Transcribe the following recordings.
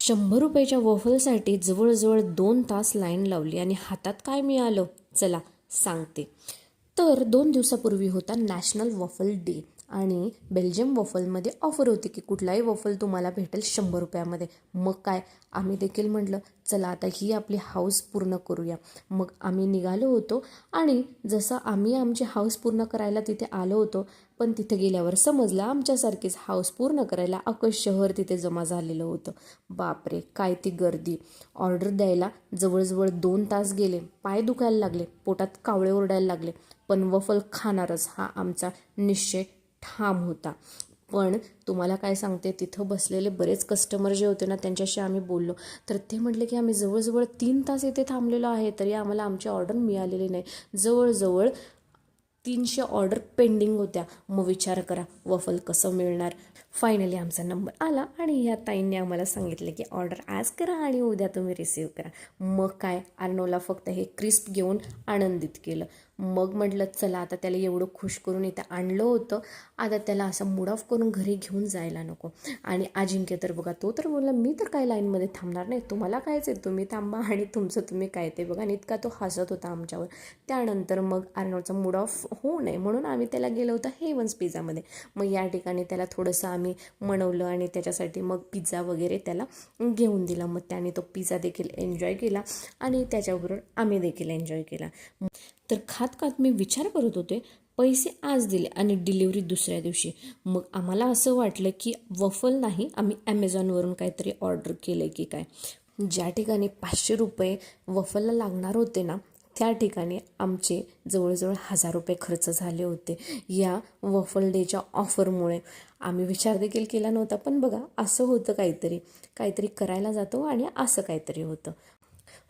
100 रुपयाच्या वॉफलसाठी जवळजवळ 2 तास लाईन लावली आणि हातात काय मिळालं चला सांगते. तर 2 दिवसापूर्वी होता नॅशनल वॉफल डे आणि बेल्जियम वॉफलमध्ये ऑफर होती की कुठलाही वॉफल तुम्हाला भेटेल 100 रुपयामध्ये. मग काय आम्ही देखील म्हटलं चला आता ही आपली हाऊस पूर्ण करूया. मग आम्ही निघालो होतो आणि जसं आम्ही आमची हाऊस पूर्ण करायला तिथे आलो होतो, पण तिथे गेल्यावर समजलं आमच्यासारखीच हाऊस पूर्ण करायला अख्खं शहर तिथे जमा झालेलं होतं. बापरे काय ती गर्दी. ऑर्डर द्यायला जवळजवळ 2 तास गेले, पाय दुखायला लागले, पोटात कावळे ओरडायला लागले, पण वफल खाणारच हा आमचा निश्चय ठाम होता. पण तुम्हाला काय सांगते, तिथं बसलेले बरेच कस्टमर जे होते ना त्यांच्याशी आम्ही बोललो, तर ते म्हटले की आम्ही जवळजवळ 3 तास इथे थांबलेलो आहे तरी आम्हाला आमची ऑर्डर मिळालेली नाही. जवळजवळ 300 ऑर्डर पेंडिंग होत्या. मग विचार करा वफल कसं मिळणार. फायनली आमचा नंबर आला आणि या ताईंनी आम्हाला सांगितलं की ऑर्डर आज करा आणि उद्या तुम्ही रिसीव करा. मग काय अर्णवला फक्त हे क्रिस्प घेऊन आनंदित केलं. मग म्हटलं चला आता त्याला एवढं खुश करून इथं आणलं होतं, आता त्याला असं मूड ऑफ करून घरी घेऊन जायला नको. आणि अजिंक्य तर बघा तो तर बोलला मी तर काय लाईनमध्ये थांबणार नाही, तुम्हाला कायच आहे तुम्ही थांबा आणि तुमचं तुम्ही काय ते बघा. आणि इतका तो हसत होता आमच्यावर. त्यानंतर मग अर्णवचा मूड ऑफ होऊ नये म्हणून आम्ही त्याला गेलो होतो हेवन्स पिझ्झामध्ये. मग या ठिकाणी त्याला थोडंसं आम्ही मनवलं आणि त्याच्यासाठी मग पिझ्झा वगैरे त्याला घेऊन दिला. मग त्याने तो पिझ्झा देखील एन्जॉय केला आणि त्याच्याबरोबर आम्ही देखील एन्जॉय केला. तर खात खात मी विचार करत होते, पैसे आज दिले आणि डिलिव्हरी दुसऱ्या दिवशी. मग आम्हाला असं वाटलं की वफल नाही, आम्ही ॲमेझॉनवरून काहीतरी ऑर्डर केलं की काय. ज्या ठिकाणी 500 रुपये वफलला लागणार होते ना, त्या ठिकाणी आमचे जवळजवळ 1000 रुपये खर्च झाले होते या वफल डेच्या ऑफरमुळे. आम्ही विचार देखील केला नव्हता, पण बघा असं होतं काहीतरी काहीतरी करायला जातो आणि असं काहीतरी होतं.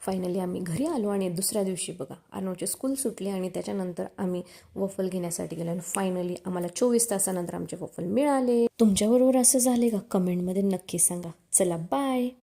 फायनली आम्ही घरी आलो आणि दुसऱ्या दिवशी बघा अर्णवची स्कूल सुटली आणि त्याच्यानंतर आम्ही वफल घेण्यासाठी गेलो आणि फायनली आम्हाला 24 तासानंतर आमचे वफल मिळाले. तुमच्याबरोबर असं झाले का? कमेंटमध्ये नक्की सांगा. चला बाय.